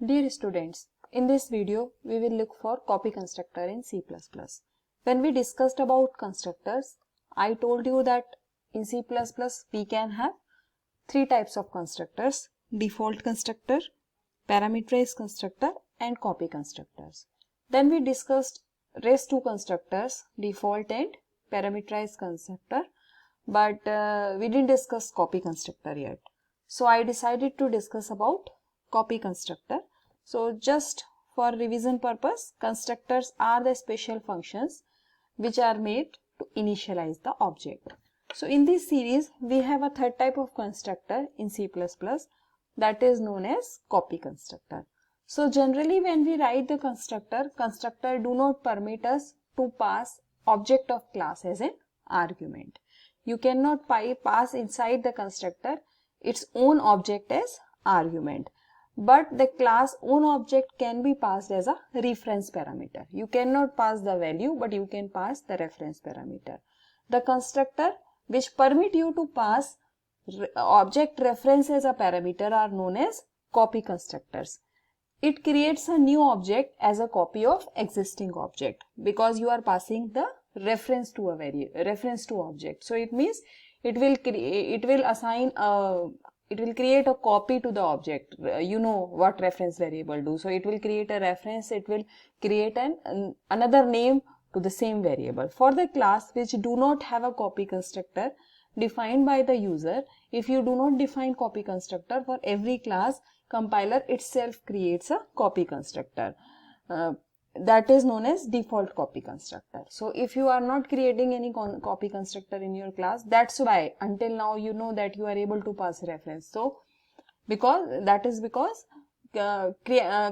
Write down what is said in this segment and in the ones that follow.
Dear students, in this video we will look for copy constructor in C++. When we discussed about constructors, I told you that in C++ we can have three types of constructors: default constructor, parameterized constructor and copy constructors. Then we discussed rest two constructors, default and parameterized constructor, but we didn't discuss copy constructor yet. So I decided to discuss about copy constructor. So just for revision purpose, constructors are the special functions which are made to initialize the object. So in this series, we have a third type of constructor in C++, that is known as copy constructor. So generally when we write the constructor do not permit us to pass object of class as an argument. You cannot pass inside the constructor its own object as argument, but the class own object can be passed as a reference parameter. You cannot pass the value, but you can pass the reference parameter. The constructor which permit you to pass object reference as a parameter are known as copy constructors. It creates a new object as a copy of existing object because you are passing the reference to a reference to object. So it means it will create a copy to the object. You know what reference variable do. So it will create a reference. It will create another name to the same variable. For the class which do not have a copy constructor defined by the user, if you do not define copy constructor for every class, compiler itself creates a copy constructor. That is known as default copy constructor. So if you are not creating any copy constructor in your class, that's why until now you know that you are able to pass reference. So because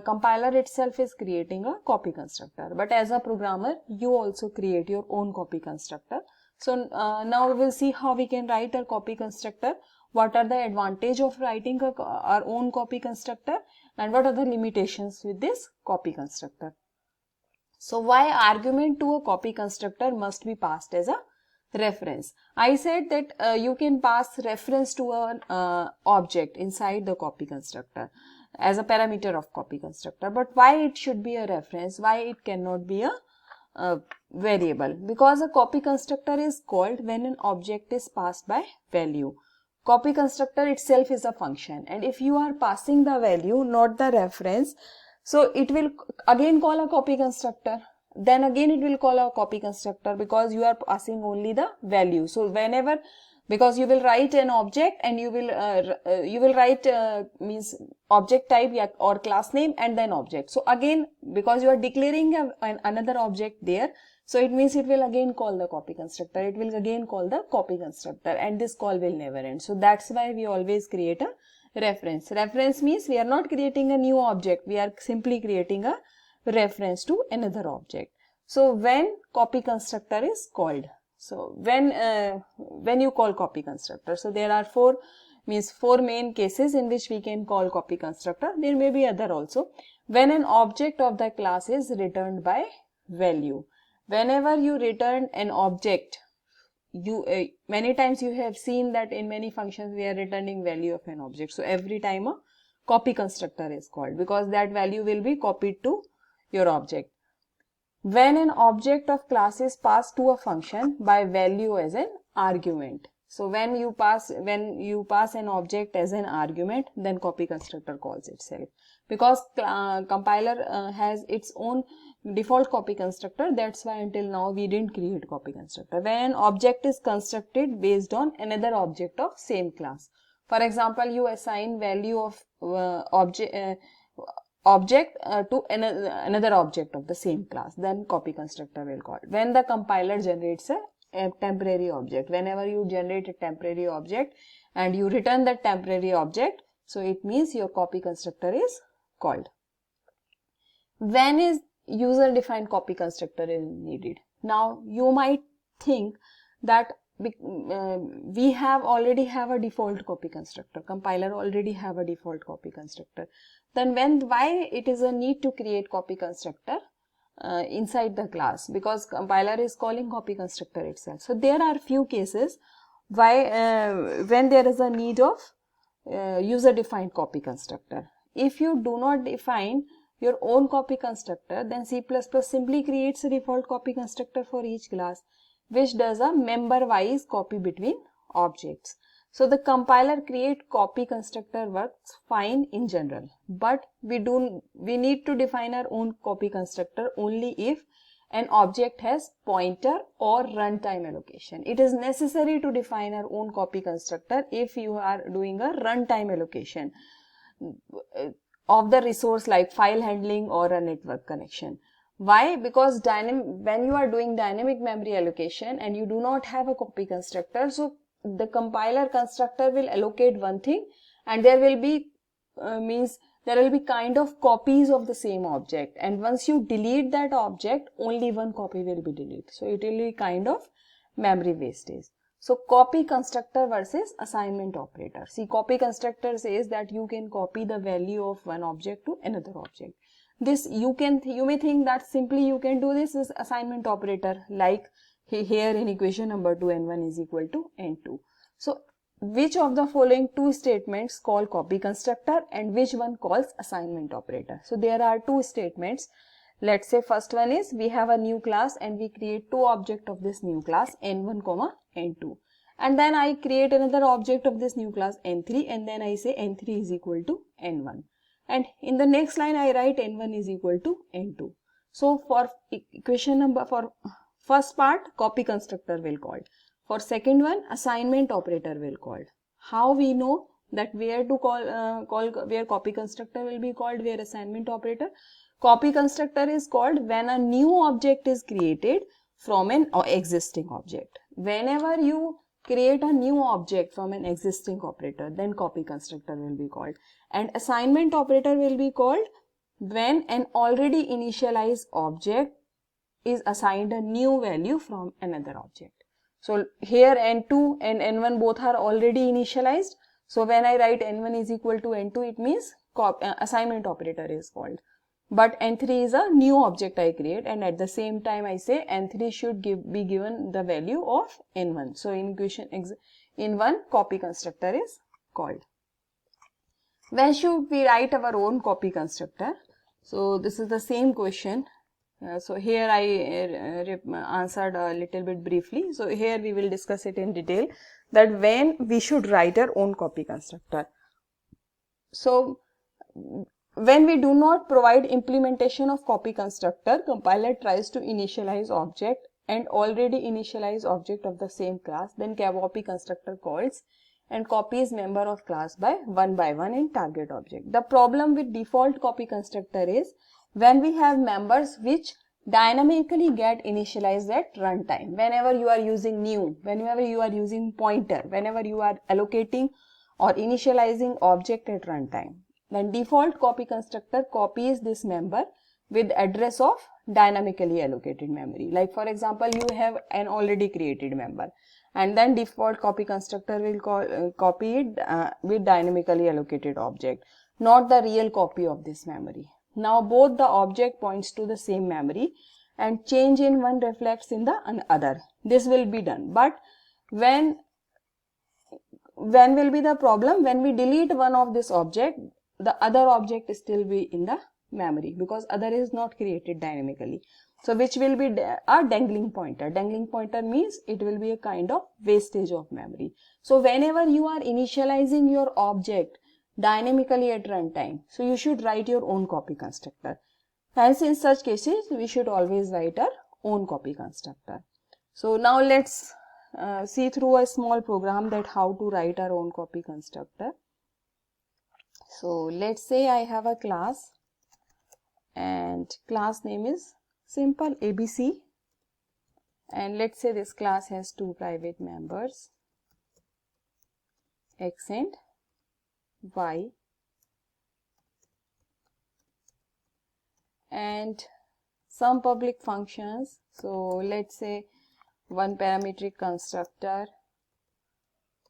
compiler itself is creating a copy constructor, but as a programmer you also create your own copy constructor. So now we will see how we can write a copy constructor, what are the advantage of writing our own copy constructor, and what are the limitations with this copy constructor. So why argument to a copy constructor must be passed as a reference? I said that you can pass reference to an object inside the copy constructor as a parameter of copy constructor, but why it should be a reference? Why it cannot be a variable? Because a copy constructor is called when an object is passed by value. Copy constructor itself is a function, and if you are passing the value, not the reference, so it will again call a copy constructor. Then again it will call a copy constructor because you are passing only the value. So whenever, because you will write an object and you will write means object type or class name and then object. So again, because you are declaring another object there, so it means it will again call the copy constructor. It will again call the copy constructor, and this call will never end. So that's why we always create a reference. Reference means we are not creating a new object. We are simply creating a reference to another object. So when copy constructor is called, so when you call copy constructor, so there are four main cases in which we can call copy constructor. There may be other also. When an object of the class is returned by value. Whenever you return an object, many times you have seen that in many functions we are returning value of an object. So every time a copy constructor is called because that value will be copied to your object. When an object of class is passed to a function by value as an argument. So when you pass an object as an argument, then copy constructor calls itself. Because compiler has its own default copy constructor, that's why until now we didn't create copy constructor. When an object is constructed based on another object of same class. For example, you assign value of object to another object of the same class, then copy constructor will call. When the compiler generates a temporary object, whenever you generate a temporary object and you return that temporary object, so it means your copy constructor is called. When is user defined copy constructor is needed? Now you might think that we already have a default copy constructor, compiler already have a default copy constructor. Then why it is a need to create copy constructor inside the class? Because compiler is calling copy constructor itself. So there are few cases why when there is a need of user defined copy constructor. If you do not define your own copy constructor, then C++ simply creates a default copy constructor for each class, which does a member-wise copy between objects. So the compiler create copy constructor works fine in general, but we need to define our own copy constructor only if an object has pointer or runtime allocation. It is necessary to define our own copy constructor if you are doing a runtime allocation of the resource like file handling or a network connection. Why? Because when you are doing dynamic memory allocation and you do not have a copy constructor, so the compiler constructor will allocate one thing and there will be there will be kind of copies of the same object, and once you delete that object, only one copy will be deleted. So it will be kind of memory wastage. So copy constructor versus assignment operator. See, copy constructor says that you can copy the value of one object to another object. This you may think that simply you can do this with assignment operator, like here in equation number 2, n1 is equal to n2. So which of the following two statements call copy constructor and which one calls assignment operator? So there are two statements. Let's say first one is we have a new class and we create two objects of this new class, n1, n2, and then I create another object of this new class, n3, and then I say n3 is equal to n1, and in the next line I write n1 is equal to n2. So for equation number, for first part, copy constructor will called. For second one, assignment operator will called. How we know that where to where copy constructor will be called, where assignment operator? Copy constructor is called when a new object is created from an existing object. Whenever you create a new object from an existing operator, then copy constructor will be called. And assignment operator will be called when an already initialized object is assigned a new value from another object. So here n2 and n1 both are already initialized. So when I write n1 is equal to n2, it means assignment operator is called. But n3 is a new object I create, and at the same time I say n3 should be given the value of n1. So in equation in one, copy constructor is called. When should we write our own copy constructor? So this is the same question. So here I answered a little bit briefly. So here we will discuss it in detail, that when we should write our own copy constructor. So when we do not provide implementation of copy constructor, compiler tries to initialize object and already initialized object of the same class, then copy constructor calls and copies member of class by one in target object. The problem with default copy constructor is when we have members which dynamically get initialized at runtime. Whenever you are using new, whenever you are using pointer, whenever you are allocating or initializing object at runtime, then default copy constructor copies this member with address of dynamically allocated memory. Like for example, you have an already created member, and then default copy constructor will copy it with dynamically allocated object, not the real copy of this memory. Now both the object points to the same memory and change in one reflects in the other. This will be done, but when will be the problem? When we delete one of this object, the other object still be in the memory because other is not created dynamically. So which will be a dangling pointer. Dangling pointer means it will be a kind of wastage of memory. So whenever you are initializing your object dynamically at runtime, so you should write your own copy constructor. Hence in such cases, we should always write our own copy constructor. So now let's see through a small program that how to write our own copy constructor. So let's say I have a class and class name is simple ABC, and let's say this class has two private members, X and Y, and some public functions. So let's say one parametric constructor.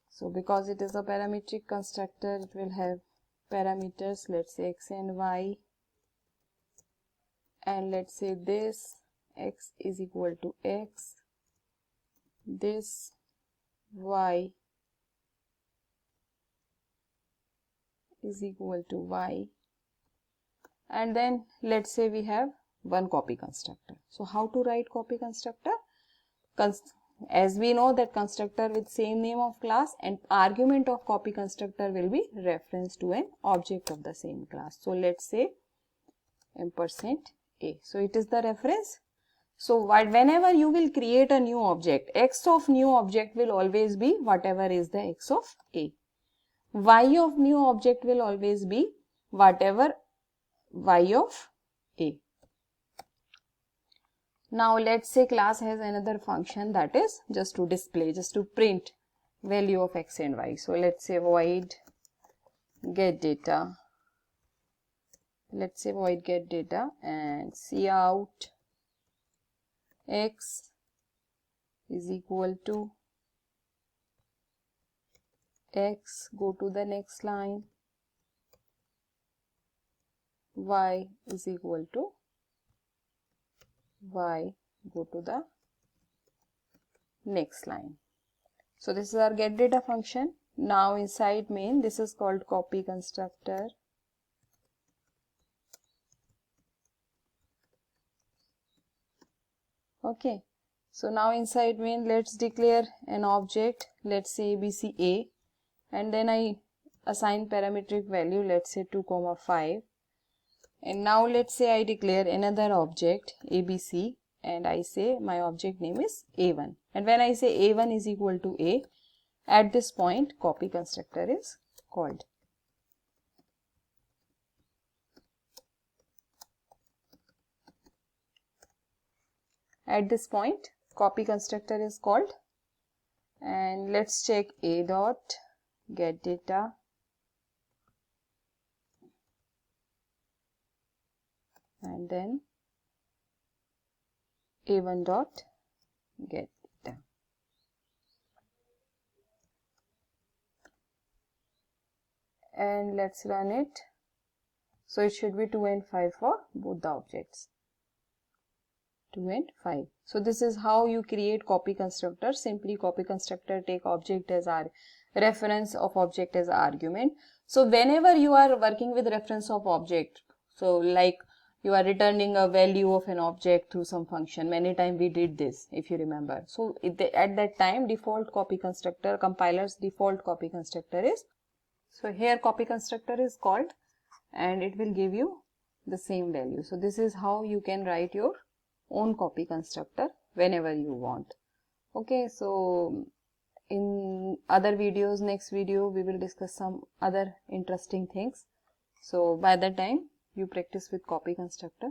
So because it is a parametric constructor, it will have parameters, let's say X and Y, and let's say this X is equal to X, this Y is equal to Y, and then let's say we have one copy constructor. So how to write copy constructor? As we know that constructor with same name of class, and argument of copy constructor will be reference to an object of the same class. So let's say ampersand a. So it is the reference. So whenever you will create a new object, x of new object will always be whatever is the x of a. Y of new object will always be whatever y of a. Now let's say class has another function, that is just to display, just to print value of x and y. So let's say void get data. Let's say void get data and cout x is equal to x, go to the next line, y is equal to y, go to the next line. So this is our get data function. Now inside main, this is called copy constructor. Okay, so now inside main, let's declare an object, let's say abc, and then I assign parametric value, let's say 2, 5. And now let's say I declare another object abc, and I say my object name is a1. And when I say a1 is equal to a, at this point copy constructor is called. At this point copy constructor is called, and let's check a dot get data, and then a1 dot get data. And let's run it. So it should be 2 and 5 for both the objects. 2 and 5. So this is how you create copy constructor. Simply copy constructor take object as our reference of object as argument. So whenever you are working with reference of object, so like you are returning a value of an object through some function, many times we did this if you remember. So at that time default copy constructor, compiler's default copy constructor is, so here copy constructor is called, and it will give you the same value. So this is how you can write your own copy constructor whenever you want. Okay, so in other videos, next video we will discuss some other interesting things. So by that time you practice with copy constructor.